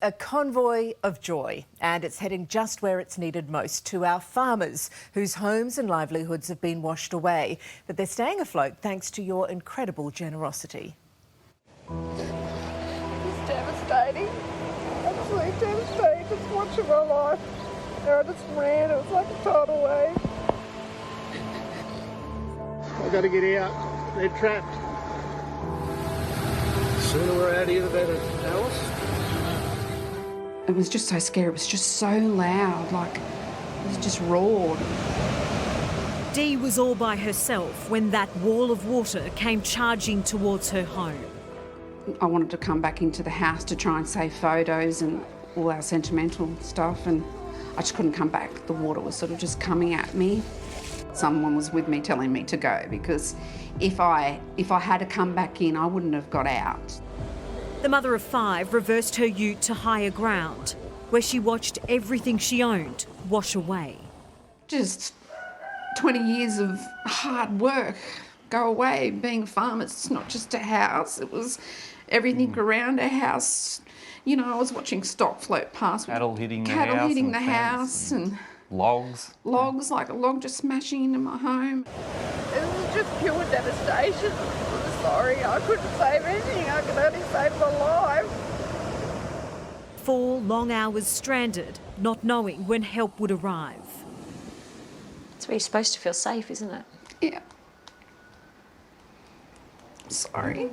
A convoy of joy, and it's heading just where it's needed most, to our farmers whose homes and livelihoods have been washed away. But they're staying afloat thanks to your incredible generosity. It's devastating. Absolutely devastating. Just watching my life. I just ran. It was like a tidal wave. I've got to get out. They're trapped. The sooner we're out of here, the better. Alice? It was just so scary. It was just so loud, like it was just roared. Dee was all by herself when that wall of water came charging towards her home. I wanted to come back into the house to try and save photos and all our sentimental stuff, and I just couldn't come back. The water was sort of just coming at me. Someone was with me telling me to go, because if I had to come back in, I wouldn't have got out. The mother of 5 reversed her ute to higher ground, where she watched everything she owned wash away. Just 20 years of hard work go away. Being a farmer, it's not just a house, it was everything around a house. You know, I was watching stock float past. Cattle hitting the house and logs. Logs, like a log just smashing into my home. It was just pure devastation. I'm sorry, I couldn't save anything. I could only save my life. 4 long hours stranded, not knowing when help would arrive. It's where you're supposed to feel safe, isn't it? Yeah. Sorry.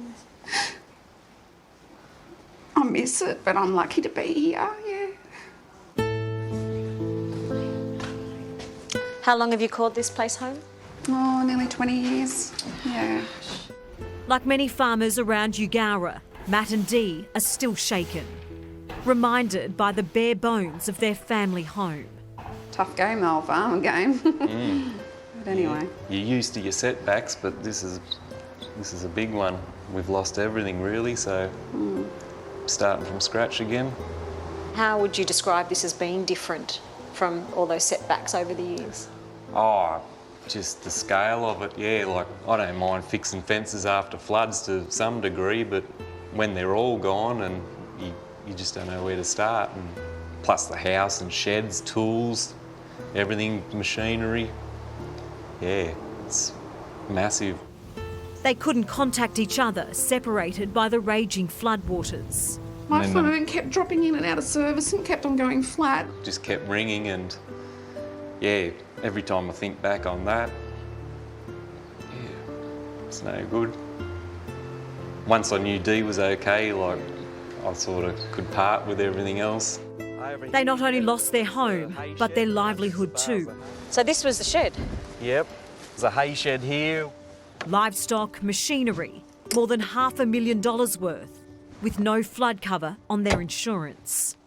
I miss it, but I'm lucky to be here, yeah. How long have you called this place home? Oh, nearly 20 years, yeah. Like many farmers around Eugowra, Matt and Dee are still shaken, reminded by the bare bones of their family home. Tough game, the old farmer game. But anyway. You're used to your setbacks, but this is a big one. We've lost everything really, so starting from scratch again. How would you describe this as being different from all those setbacks over the years? Oh, just the scale of it, yeah. Like, I don't mind fixing fences after floods to some degree, but when they're all gone and you just don't know where to start. And plus the house and sheds, tools, everything, machinery. Yeah, it's massive. They couldn't contact each other, separated by the raging floodwaters. My phone kept dropping in and out of service and kept on going flat. Just kept ringing, and yeah, every time I think back on that, yeah, it's no good. Once I knew Dee was okay, like, I sort of could part with everything else. They not only lost their home, but their livelihood too. So this was the shed? Yep, there's a hay shed here. Livestock, machinery, more than $500,000 worth, with no flood cover on their insurance.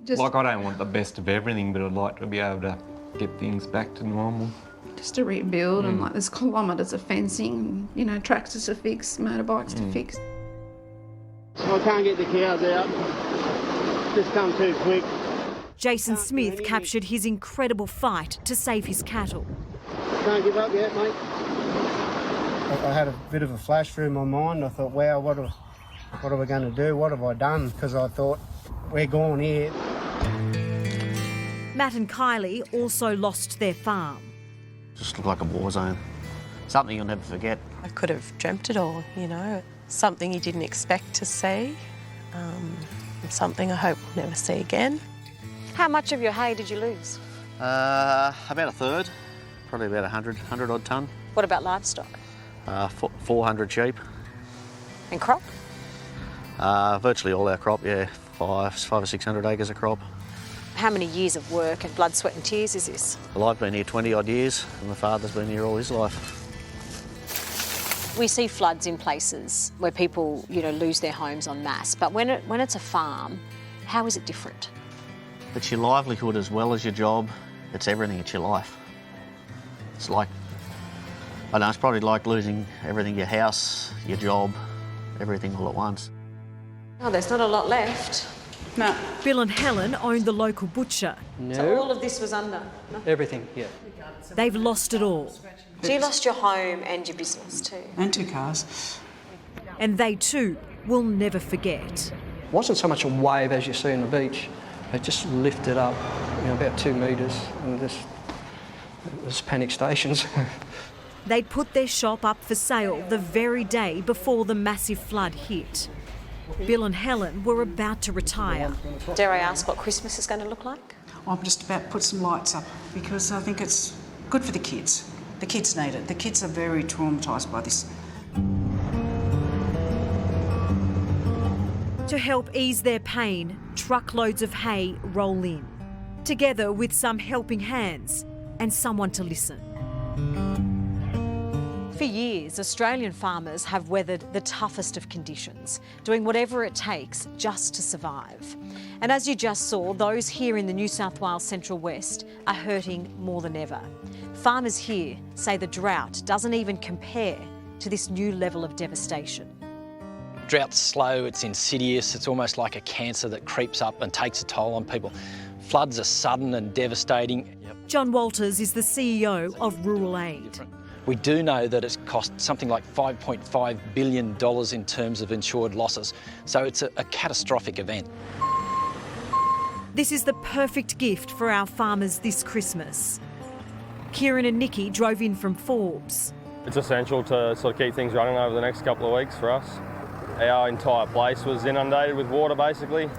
Like, I don't want the best of everything, but I'd like to be able to get things back to normal. Just to rebuild, and like there's kilometres of fencing, and, you know, tractors to fix, motorbikes to fix. I can't get the cows out. Just come too quick. Jason Smith captured his incredible fight to save his cattle. Can't give up yet, mate. I had a bit of a flash through my mind. I thought, wow, what are we going to do? What have I done? Because I thought, we're gone here. Matt and Kylie also lost their farm. Just looked like a war zone. Something you'll never forget. I could have dreamt it all, you know. Something you didn't expect to see. Something I hope we'll never see again. How much of your hay did you lose? About a third. Probably about 100 odd tonne. What about livestock? 400 sheep. And crop? Virtually all our crop, yeah. 500 or 600 acres of crop. How many years of work and blood, sweat and tears is this? Well, I've been here 20 odd years and my father's been here all his life. We see floods in places where people, you know, lose their homes en masse, but when it's a farm, how is it different? It's your livelihood as well as your job. It's everything, it's your life. It's like, I don't know, it's probably like losing everything, your house, your job, everything all at once. Oh, there's not a lot left. No. Bill and Helen own the local butcher. No. So all of this was under? No? Everything, yeah. They've lost it all. So you lost your home and your business too? And 2 cars. And they too will never forget. It wasn't so much a wave as you see on the beach. It just lifted up, about 2 metres, and it was panic stations. They'd put their shop up for sale the very day before the massive flood hit. Bill and Helen were about to retire. Dare I ask what Christmas is going to look like? I'm just about to put some lights up because I think it's good for the kids. The kids need it. The kids are very traumatised by this. To help ease their pain, truckloads of hay roll in, together with some helping hands and someone to listen. For years, Australian farmers have weathered the toughest of conditions, doing whatever it takes just to survive. And as you just saw, those here in the New South Wales Central West are hurting more than ever. Farmers here say the drought doesn't even compare to this new level of devastation. Drought's slow, it's insidious, it's almost like a cancer that creeps up and takes a toll on people. Floods are sudden and devastating. John Walters is the CEO of Rural Aid. We do know that it's cost something like $5.5 billion in terms of insured losses, so it's a catastrophic event. This is the perfect gift for our farmers this Christmas. Kieran and Nikki drove in from Forbes. It's essential to sort of keep things running over the next couple of weeks for us. Our entire place was inundated with water, basically.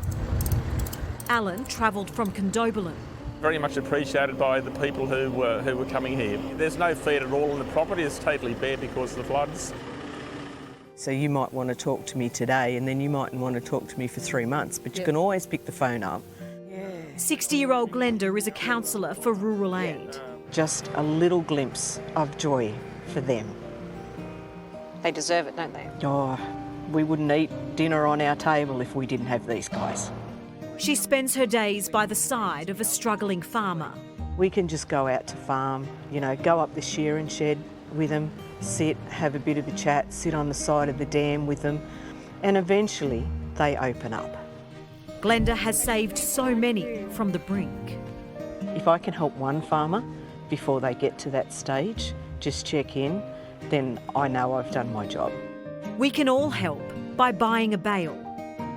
Alan travelled from Condobolin. Very much appreciated by the people who were coming here. There's no feed at all, and the property is totally bare because of the floods. So you might want to talk to me today, and then you might want to talk to me for 3 months, but you can always pick the phone up. 60-year-old Glenda is a counsellor for Rural Aid. Just a little glimpse of joy for them. They deserve it, don't they? Oh, we wouldn't eat dinner on our table if we didn't have these guys. She spends her days by the side of a struggling farmer. We can just go out to farm, go up the shearing shed with them, sit, have a bit of a chat, sit on the side of the dam with them, and eventually they open up. Glenda has saved so many from the brink. If I can help one farmer before they get to that stage, just check in, then I know I've done my job. We can all help by buying a bale.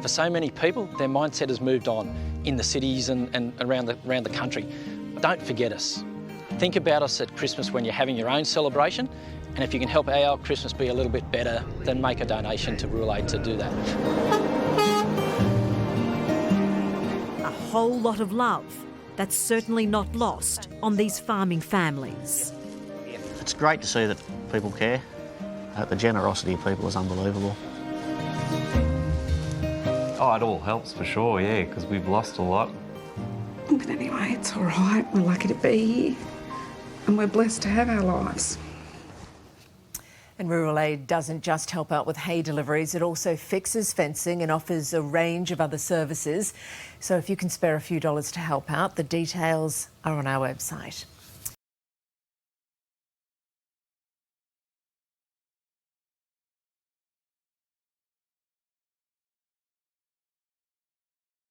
For so many people, their mindset has moved on in the cities and around the country. Don't forget us. Think about us at Christmas when you're having your own celebration, and if you can help our Christmas be a little bit better, then make a donation to Rural Aid to do that. A whole lot of love that's certainly not lost on these farming families. It's great to see that people care. The generosity of people is unbelievable. Oh, it all helps for sure, yeah, because we've lost a lot. But anyway, it's all right. We're lucky to be here and we're blessed to have our lives. And Rural Aid doesn't just help out with hay deliveries, it also fixes fencing and offers a range of other services. So if you can spare a few dollars to help out, the details are on our website.